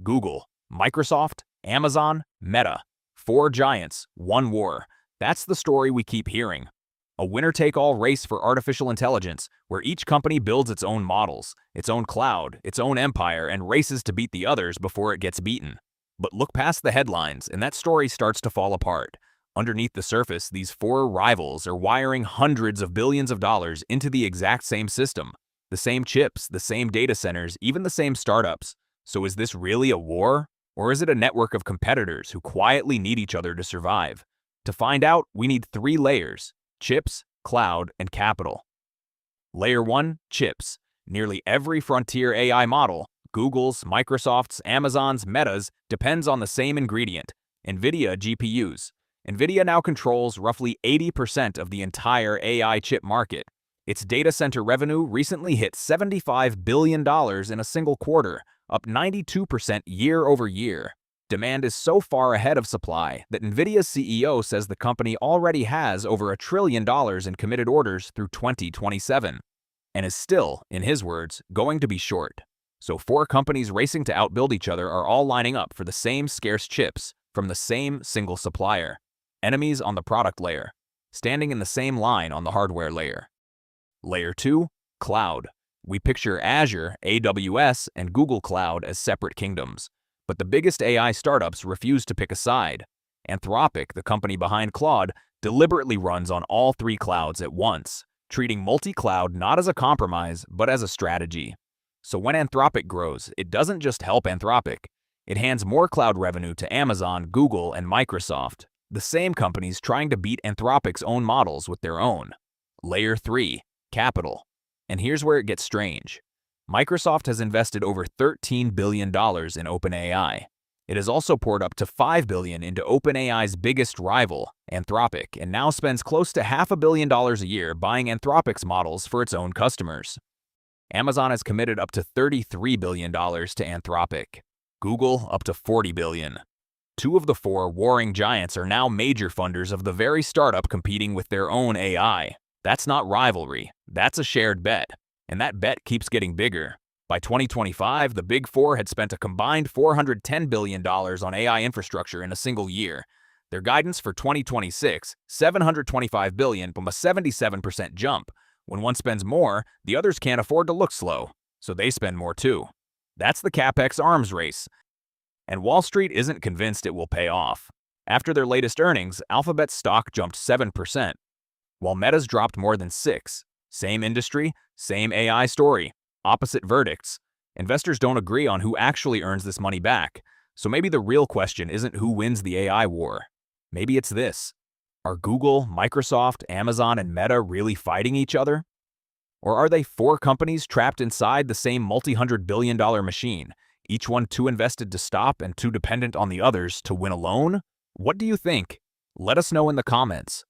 Google, Microsoft, Amazon, Meta. Four giants, one war. That's the story we keep hearing. A winner-take-all race for artificial intelligence, where each company builds its own models, its own cloud, its own empire, and races to beat the others before it gets beaten. But look past the headlines, and that story starts to fall apart. Underneath the surface, these four rivals are wiring hundreds of billions of dollars into the exact same system. The same chips, the same data centers, even the same startups. So is this really a war? Or is it a network of competitors who quietly need each other to survive? To find out, we need three layers: chips, cloud, and capital. Layer 1, chips. Nearly every frontier AI model, Google's, Microsoft's, Amazon's, Meta's, depends on the same ingredient: NVIDIA GPUs. NVIDIA now controls roughly 80% of the entire AI chip market. Its data center revenue recently hit $75 billion in a single quarter, up 92% year over year. Demand is so far ahead of supply that NVIDIA's CEO says the company already has over $1 trillion in committed orders through 2027, and is still, in his words, going to be short. So four companies racing to outbuild each other are all lining up for the same scarce chips from the same single supplier. Enemies on the product layer, standing in the same line on the hardware layer. Layer 2, cloud. We picture Azure, AWS, and Google Cloud as separate kingdoms. But the biggest AI startups refuse to pick a side. Anthropic, the company behind Claude, deliberately runs on all three clouds at once, treating multi-cloud not as a compromise, but as a strategy. So when Anthropic grows, it doesn't just help Anthropic. It hands more cloud revenue to Amazon, Google, and Microsoft, the same companies trying to beat Anthropic's own models with their own. Layer 3, capital. And here's where it gets strange. Microsoft has invested over $13 billion in OpenAI. It has also poured up to $5 billion into OpenAI's biggest rival, Anthropic, and now spends close to $500 million a year buying Anthropic's models for its own customers. Amazon has committed up to $33 billion to Anthropic. Google up to $40 billion. Two of the four warring giants are now major funders of the very startup competing with their own AI. That's not rivalry, that's a shared bet. And that bet keeps getting bigger. By 2025, the Big Four had spent a combined $410 billion on AI infrastructure in a single year. Their guidance for 2026, $725 billion, from a 77% jump. When one spends more, the others can't afford to look slow, so they spend more too. That's the Capex arms race. And Wall Street isn't convinced it will pay off. After their latest earnings, Alphabet's stock jumped 7%, while Meta's dropped more than 6%. Same industry, same AI story, opposite verdicts. Investors don't agree on who actually earns this money back. So maybe the real question isn't who wins the AI war. Maybe it's this: are Google, Microsoft, Amazon, and Meta really fighting each other? Or are they four companies trapped inside the same multi-hundred billion dollar machine, each one too invested to stop and too dependent on the others to win alone? What do you think? Let us know in the comments.